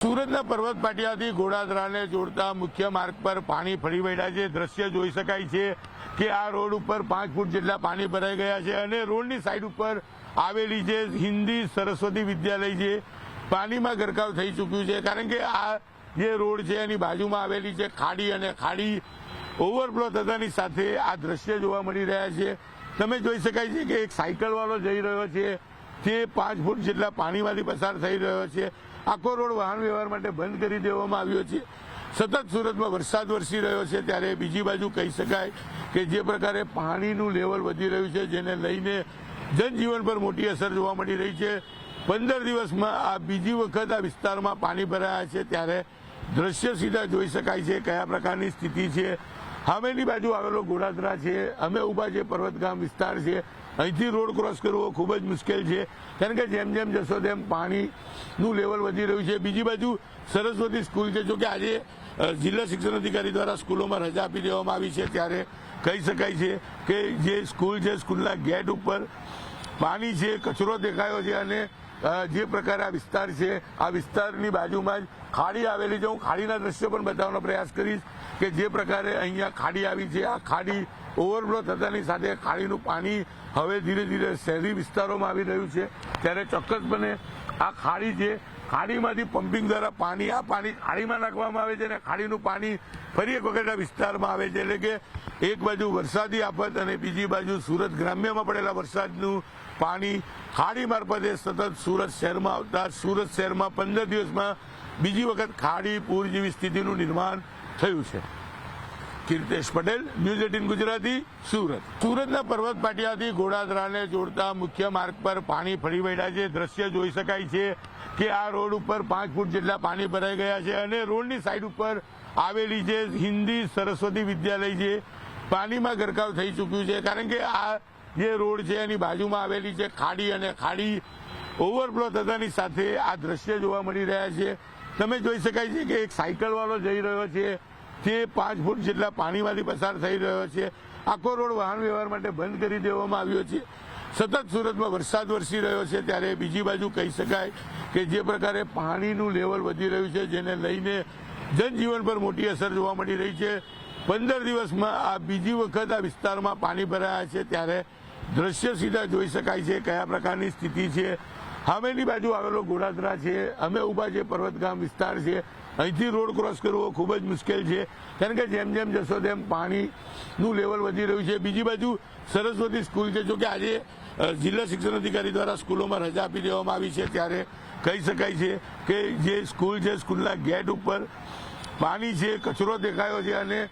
સુરતના પર્વત પાટિયાથી ઘોડાદરાને જોડતા મુખ્ય માર્ગ પર પાણી ફરી વળ્યા છે। દ્રશ્ય જોઈ શકાય છે કે આ રોડ ઉપર 5 ફૂટ જેટલા પાણી ભરાઈ ગયા છે અને રોડની સાઈડ ઉપર આવેલી જે હિન્દી સરસ્વતી વિદ્યાલય છે પાણીમાં ગરકાવ થઈ ચૂક્યું છે, કારણ કે આ જે રોડ છે એની બાજુમાં આવેલી છે ખાડી અને ખાડી ઓવરફ્લો થતાની સાથે આ દ્રશ્ય જોવા મળી રહ્યા છે। તમે જોઈ શકાય છે કે એક સાયકલ વાળો જઈ રહ્યો છે તે 5 ફૂટ જેટલા પાણીમાંથી પસાર થઈ રહ્યો છે। આખો રોડ વાહન વ્યવહાર માટે બંધ કરી દેવામાં આવ્યો છે। સતત સુરતમાં વરસાદ વરસી રહ્યો છે ત્યારે બીજી બાજુ કહી શકાય કે જે પ્રકારે પાણીનું લેવલ વધી રહ્યું છે જેને લઈને જનજીવન પર મોટી અસર જોવા મળી રહી છે। 15 દિવસમાં આ બીજી વખત આ વિસ્તારમાં પાણી ભરાયા છે ત્યારે દ્રશ્ય સીધા જોઈ શકાય છે કયા પ્રકારની સ્થિતિ છે। સામેની બાજુ આવેલો ઘોડાદરા છે, અમે ઉભા જે પર્વતગામ વિસ્તાર છે, અહીંથી રોડ ક્રોસ કરવો ખૂબ જ મુશ્કેલ છે, કારણ કે જેમ જેમ જશો તેમ પાણીનું લેવલ વધી રહ્યું છે। બીજી બાજુ સરસ્વતી સ્કૂલ છે, જો કે આજે જિલ્લા શિક્ષણ અધિકારી દ્વારા સ્કૂલોમાં રજા આપી દેવામાં આવી છે ત્યારે કહી શકાય છે કે જે સ્કૂલ છે સ્કૂલના ગેટ ઉપર પાણી છે, કચરો દેખાયો છે અને જે પ્રકારે આ વિસ્તાર છે આ વિસ્તારની બાજુમાં જ ખાડી આવેલી છે। હું ખાડીના દ્રશ્યો પણ બતાવવાનો પ્રયાસ કરીશ કે જે પ્રકારે અહીંયા ખાડી આવી છે, આ ખાડી ઓવરફ્લો થતાની સાથે ખાડીનું પાણી હવે ધીરે ધીરે શહેરી વિસ્તારોમાં આવી રહ્યું છે ત્યારે ચોક્કસપણે આ ખાડી છે, ખાડીમાંથી પમ્પિંગ દ્વારા પાણી ખાડીમાં નાખવામાં આવે છે અને ખાડીનું પાણી ફરી એક વખત આ વિસ્તારમાં આવે છે। એટલે કે એક બાજુ વરસાદી આફત અને બીજી બાજુ સુરત ગ્રામ્યમાં પડેલા વરસાદનું પાણી ખાડી મારફતે સતત સુરત શહેરમાં આવતા સુરત શહેરમાં 15 દિવસમાં બીજી વખત ખાડી પૂર જેવી સ્થિતિનું નિર્માણ થયું છે। કીર્તેશ પટેલ, ન્યૂઝ 18 ગુજરાતી, સુરત। સુરતના પર્વત પાટિયાથી ઘોડાદરાને જોડતા મુખ્ય માર્ગ પર પાણી ફરી વળ્યા છે। દ્રશ્ય જોઈ શકાય છે કે આ રોડ ઉપર 5 ફૂટ જેટલા પાણી ભરાઈ ગયા છે અને રોડની સાઈડ ઉપર આવેલી જે હિન્દી સરસ્વતી વિદ્યાલય છે પાણીમાં ગરકાવ થઈ ચૂક્યું છે, કારણ કે આ જે રોડ છે એની બાજુમાં આવેલી છે ખાડી અને ખાડી ઓવરફ્લો થતાની સાથે આ દ્રશ્ય જોવા મળી રહ્યા છે। તમે જોઈ શકાય છે કે એક સાયકલ વાળો જઈ રહ્યો છે તે 5 ફૂટ જેટલા પાણીમાંથી પસાર થઈ રહ્યો છે। આખો રોડ વાહન વ્યવહાર માટે બંધ કરી દેવામાં આવ્યો છે। સતત સુરતમાં વરસાદ વરસી રહ્યો છે ત્યારે બીજી બાજુ કહી શકાય કે જે પ્રકારે પાણીનું લેવલ વધી રહ્યું છે જેને લઈને જનજીવન પર મોટી અસર જોવા મળી રહી છે। 15 દિવસમાં આ બીજી વખત આ વિસ્તારમાં પાણી ભરાયા છે ત્યારે દ્રશ્ય સીધા જોઈ શકાય છે કયા પ્રકારની સ્થિતિ છે। સામેની બાજુ આવેલો ઘોડાદરા છે, અમે ઉભા જે પર્વતગામ વિસ્તાર છે, અહીંથી રોડ ક્રોસ કરવો ખૂબ જ મુશ્કેલ છે, કારણ કે જેમ જેમ જશો તેમ પાણીનું લેવલ વધી રહ્યું છે। બીજી બાજુ સરસ્વતી સ્કૂલ છે, જો કે આજે જિલ્લા શિક્ષણ અધિકારી દ્વારા સ્કૂલોમાં રજા આપી દેવામાં આવી છે ત્યારે કહી શકાય છે કે જે સ્કૂલ છે સ્કૂલના ગેટ ઉપર પાણી છે, કચરો દેખાયો છે અને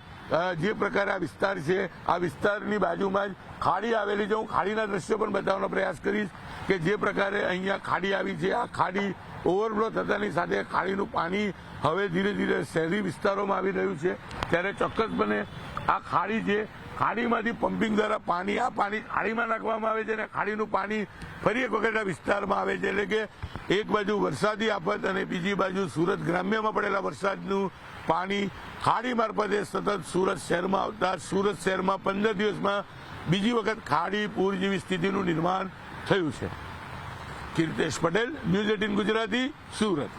જે પ્રકારે આ વિસ્તાર છે આ વિસ્તારની બાજુમાં જ ખાડી આવેલી છે। હું ખાડીના દ્રશ્યો પણ બતાવવાનો પ્રયાસ કરીશ કે જે પ્રકારે અહીંયા ખાડી આવી છે, આ ખાડી ઓવરફ્લો થતાની સાથે ખાડીનું પાણી હવે ધીરે ધીરે શહેરી વિસ્તારોમાં આવી રહ્યું છે ત્યારે ચોક્કસપણે આ ખાડી છે, ખાડીમાંથી પમ્પિંગ દ્વારા પાણી ખાડીમાં નાખવામાં આવે છે અને ખાડીનું પાણી ફરી એક વખત આ વિસ્તારમાં આવે છે। એટલે કે એક બાજુ વરસાદી આફત અને બીજી બાજુ સુરત ગ્રામ્યમાં પડેલા વરસાદનું પાણી ખાડી મારફતે સતત સુરત શહેરમાં આવતા સુરત શહેરમાં 15 દિવસમાં બીજી વખત ખાડી પૂર જેવી સ્થિતિનું નિર્માણ થયું છે। કીર્તેશ પટેલ, ન્યૂઝ 18 ગુજરાતી, સુરત।